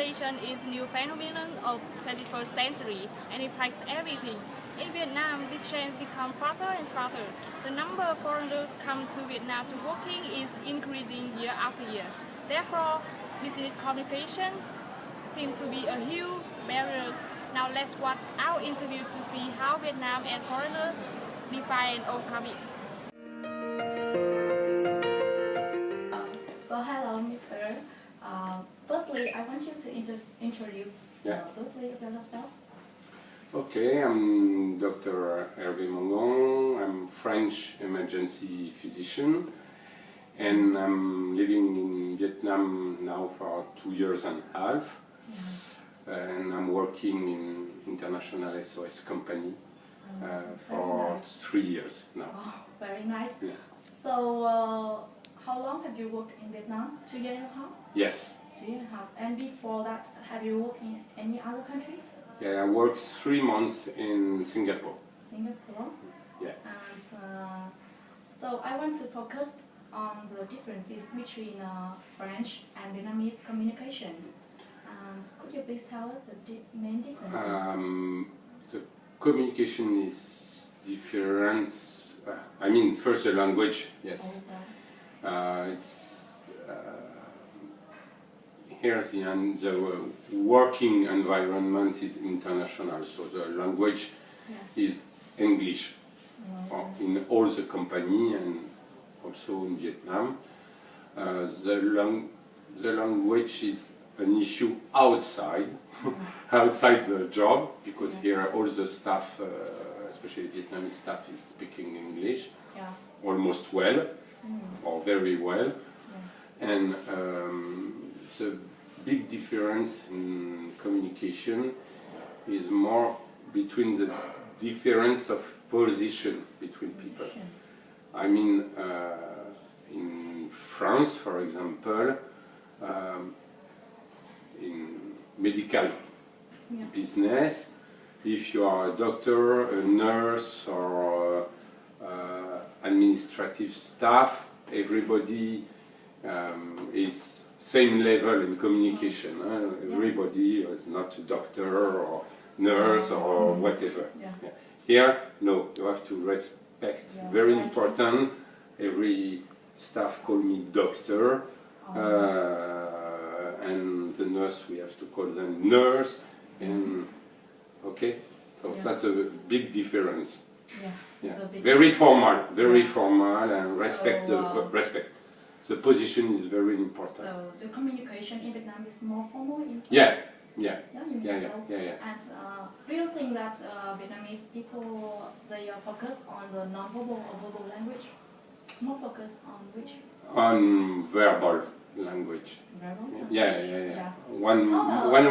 globalization is a new phenomenon of 21st century and it impacts everything. In Vietnam, the change become faster and faster. The number of foreigners come to Vietnam to working is increasing year after year. Therefore, business communication seems to be a huge barrier. Now let's watch our interview to see how Vietnam and foreigners define and overcome it. So hello, Mr. Firstly, I want you to introduce briefly about yourself. Okay, I'm Dr. Hervé Mongon. I'm French emergency physician, and I'm living in Vietnam now for 2 years and a half. And I'm working in international SOS company for nice. 3 years now. Oh, very nice. Yeah. So, how long have you worked in Vietnam? 2 years and a half? Yes. 2 years and a half. And before that, have you worked in any other countries? Yeah, I worked 3 months in Singapore. Singapore? Yeah. And so I want to focus on the differences between French and Vietnamese communication. And could you please tell us the main differences? The communication is different. I mean, first the language, yes. It's here the working environment is international, so the language is English in all the company and also in Vietnam. The language is an issue outside, outside the job, because here all the staff, especially Vietnamese staff, is speaking English almost well or very well. And the big difference in communication is more between the difference of position between people. I mean, in France, for example, in medical business, if you are a doctor, a nurse, or administrative staff, everybody is same level in communication. Everybody is not a doctor or nurse or whatever. Here, no, you have to respect. Very important. Every staff call me doctor, and the nurse we have to call them nurse. And okay, so that's a big difference. Very formal, and respect. Respect. The position is very important. So the communication in Vietnam is more formal. Yeah. And do you think that Vietnamese people they are focused on the non-verbal or verbal language? More focused on which? On verbal language. Verbal? Yeah. One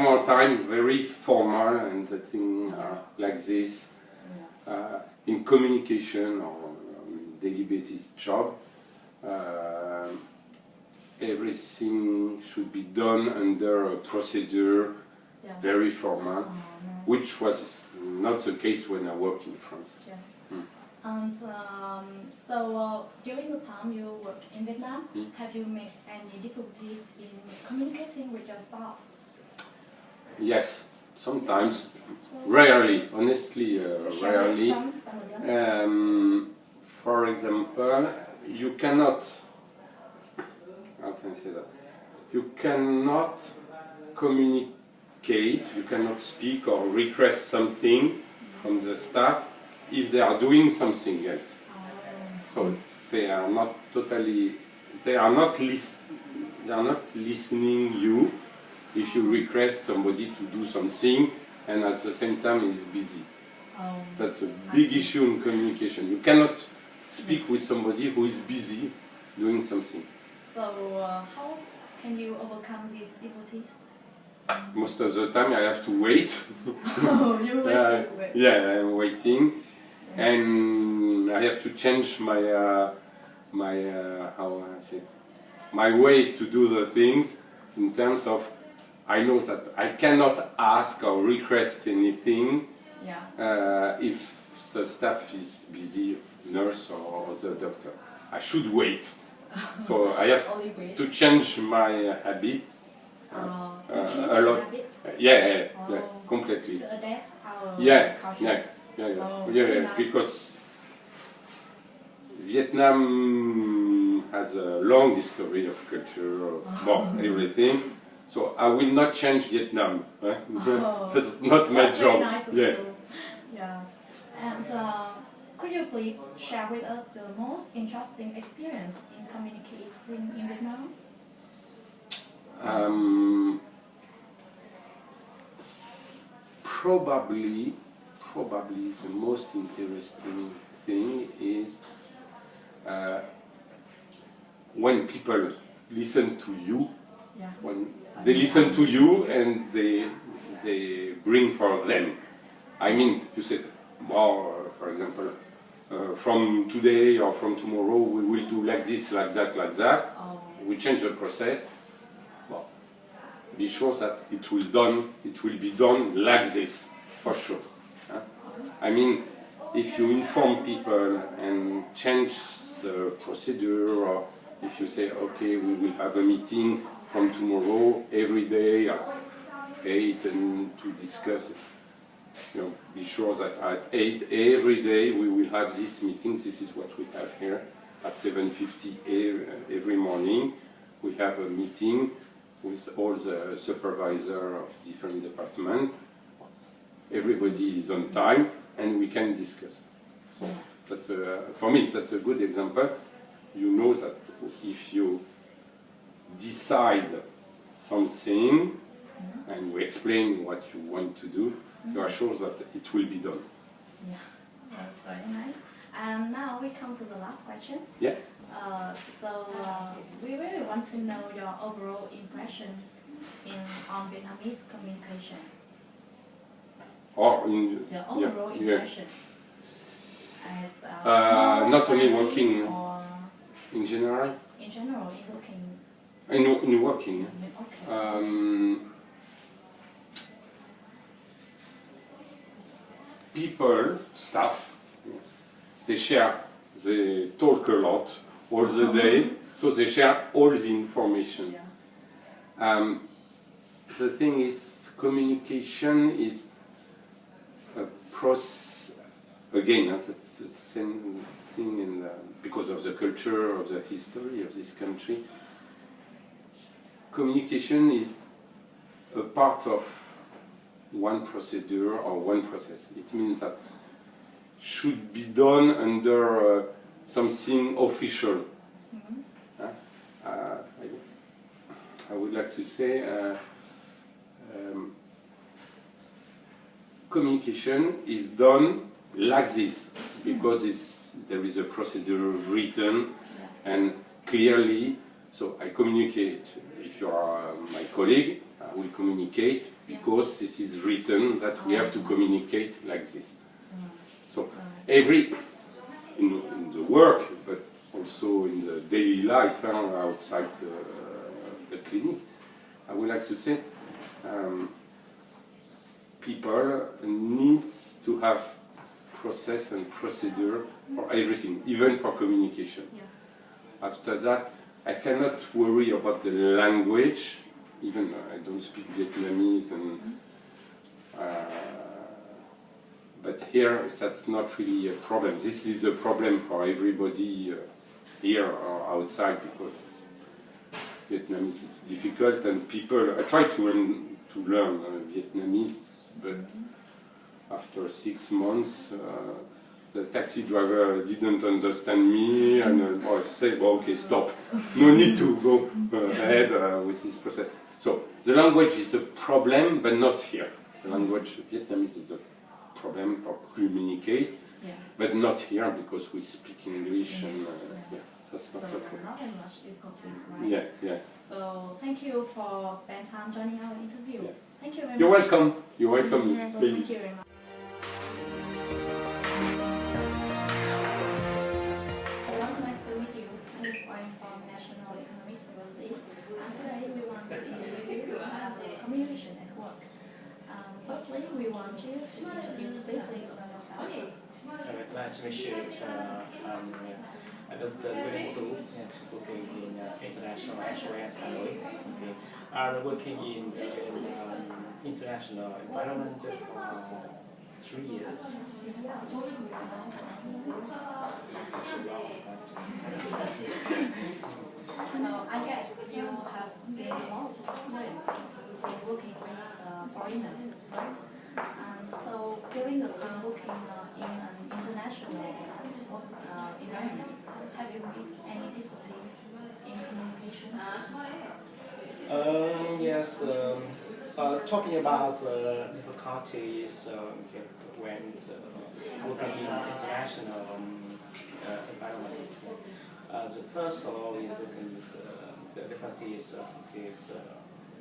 more time, very formal and the thing like this. In communication or daily basis job, everything should be done under a procedure, very formal, which was not the case when I worked in France. Yes. And so during the time you work in Vietnam, have you met any difficulties in communicating with your staff? Yes, sometimes, rarely, honestly, rarely. For example, you cannot, how can I say that? You cannot communicate, you cannot speak or request something from the staff if they are doing something else. So they are not totally, they are not listening you if you request somebody to do something and at the same time is busy. That's a big issue in communication. You cannot speak with somebody who is busy doing something. So how can you overcome these difficulties? Most of the time I have to wait. You're waiting. Yeah, I'm waiting. And I have to change my how I say, my way to do the things in terms of I know that I cannot ask or request anything if the staff is busy, nurse or the doctor. I should wait. So I have to change my habit A lot. Habits? Yeah, Oh. completely. To adapt our Yeah, culture. Oh, yeah, very nice. because Vietnam has a long history of culture, of everything. So I will not change Vietnam. That's not my That's job. very nice of Yeah. you. Yeah. And could you please share with us the most interesting experience in communicating in Vietnam? Probably the most interesting thing is when people listen to you, Yeah. when they listen to you and they bring for them. I mean, you said, for example, from today or from tomorrow we will do like this, like that, like that. Oh. We change the process. Well, be sure that it will be done like this, for sure. I mean, if you inform people and change the procedure, or if you say, okay, we will have a meeting from tomorrow every day at 8 and to discuss it. You know, be sure that at 8 every day we will have this meeting. This is what we have here at 7:50 every morning. We have a meeting with all the supervisors of different departments. Everybody is on time and we can discuss. So that's for me that's a good example. You know that if you decide something and you explain what you want to do, you are sure that it will be done. Yeah, that's very nice. And now we come to the last question. Yeah. We really want to know your overall impression on Vietnamese communication. Or in The overall yeah. impression. As, not only family working or in general, in general, in looking. in working. Okay. People, staff, they share, they talk a lot all the day, so they share all the information. Yeah. The thing is, communication is a process. Again, that's the same thing because of the culture, of the history of this country. Communication is a part of one procedure or one process. It means that should be done under something official. I would like to say communication is done like this because there is a procedure written and clearly. So I communicate. If you are my colleague, I will communicate because this is written that we have to communicate like this. So in the work, but also in the daily life outside the clinic, I would like to say people needs to have process and procedure for everything, even for communication. After that, I cannot worry about the language, even I don't speak Vietnamese, but here that's not really a problem. This is a problem for everybody here or outside because Vietnamese is difficult and people. I try to learn Vietnamese, but after 6 months. The taxi driver didn't understand me and I said, well, okay, stop. No need to go ahead with this process. So the language is a problem, but not here. The language, Vietnamese is a problem for communicate, but not here because we speak English and that's not okay. Not as much difficulties, right? Yeah. So thank you for spending time joining our interview. Thank you very much. You're welcome. You're welcome. So thank you very much. From National Economics University, and today we want to interview you about communication at work. Firstly, we want you to introduce briefly about yourself. Nice to meet you. Dr. Nguyễn Tú, working in international SOS Hanoi. Okay. Are working in international environment for 3 years. So I guess you have gained lots of experiences in working with foreigners, right? And so during the time working in an international environment, have you met any difficulties in communication? Yes. Talking about difficulties when working in international environment. The first of all is the difficulties is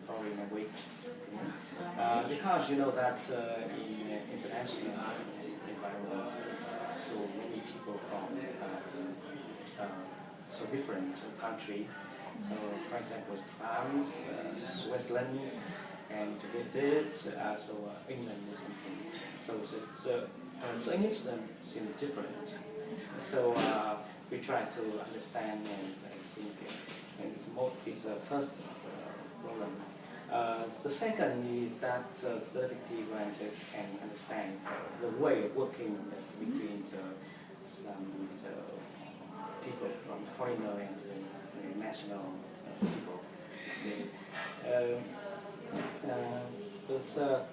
foreign language. Because you know that in international environment, so many people from so different country. So, for example, France, Switzerland, and British, also England or something. So English seems different. So we try to understand, and I think it's the first problem. The second is that the difficulty when they can understand the way of working between some people from the foreigner and the national people. Okay. The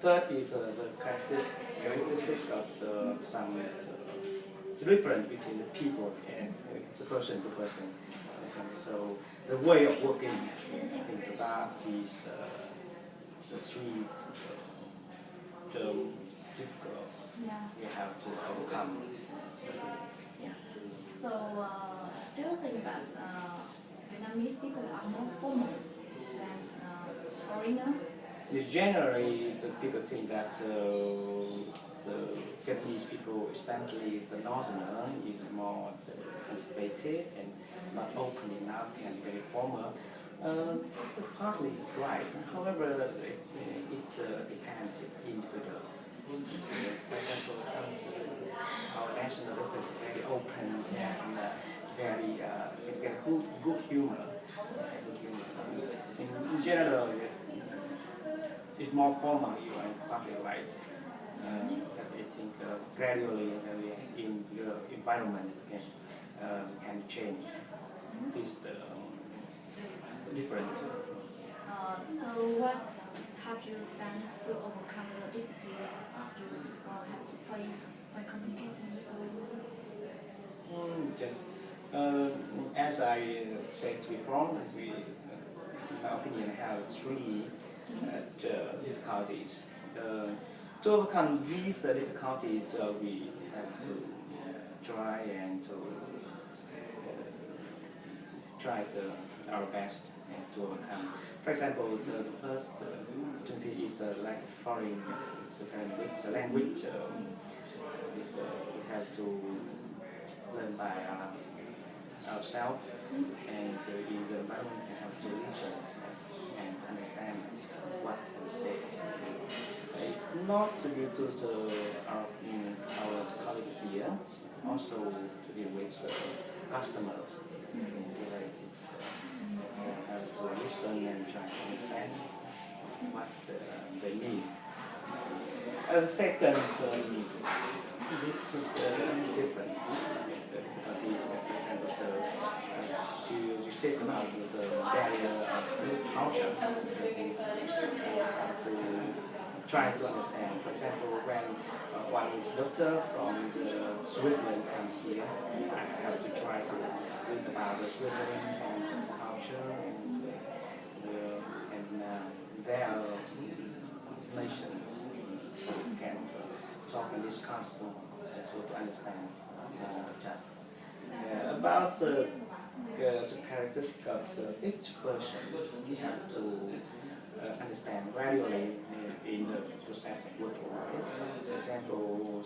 third is the characteristic of some difference between the people and the person to person. So the way of working, I think that is the three difficult we have to overcome. Yeah. So do you think that Vietnamese people are more formal than foreigner? Generally, people think that the Vietnamese people, especially the northerner, is more conservative and not open enough and very formal. So partly it's right. However, it's depends individual. For example, our national is very open and very good humor. In general, it's more formal, you are partly right. But I think gradually in your environment can change this different. So what have you done to overcome the difficulties you have to face when communicating with Just as I said before, we, in my opinion, have three difficulties. To overcome these difficulties, we have to try and to our best to overcome. For example, the first opportunity is like foreign language. Is we have to learn by ourselves, and in the environment we have to listen and understand what we say. Not due to our colleagues here, also to deal with customers. Have to listen and try to understand what they mean. The second difference difficulties, for example, you said about the barrier of culture. To try to understand. For example, when one doctor from Switzerland comes here, I have to try to read about the Switzerland and culture and their nations can talk and discuss to understand about the characteristics of each person. You have to understand gradually in the process of working. For example,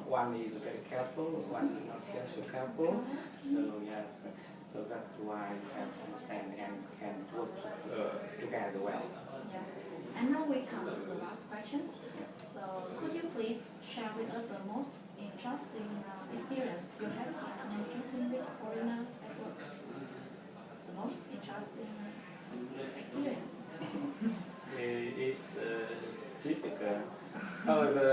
one is very careful, one is not so careful. So yes, so that's why you have to understand and can work together well. Yeah. And now we come to the last questions. So could you please share with us the most interesting experience you have communicating with foreigners at work? The most interesting experience? It's difficult. However,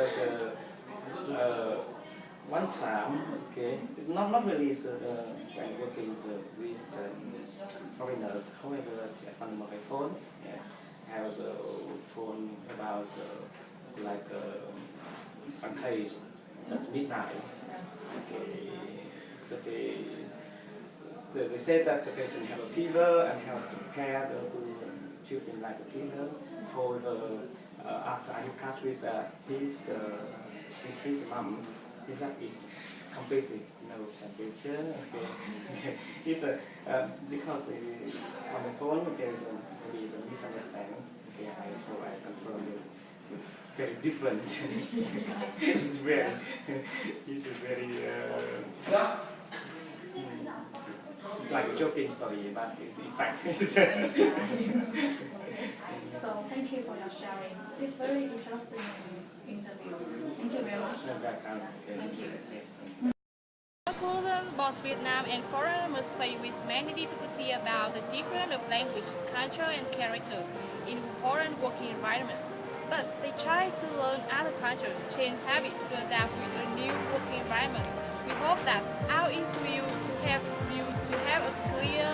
one time, okay, it's not really when working with foreigners. However, on my phone, yeah, I have a phone about like a case at midnight. Okay, so they say that the patient have a fever and have to prepare to treatment like a fever. However, after I discussed with his mom, he said it's completely no temperature. Okay, it's because on the phone there is maybe a misunderstanding. Okay, so I confirm this. It's very different. It's very like a joking story, but it's in fact. So thank you for your sharing. It's very interesting interview. Thank you very much. Thank you. Conclusion, both Vietnam and foreigners must face with many difficulties about the difference of language, culture and character in foreign working environments. But they try to learn other cultures, change habits to adapt with a new working environment. We hope that our interview will help you to have a clear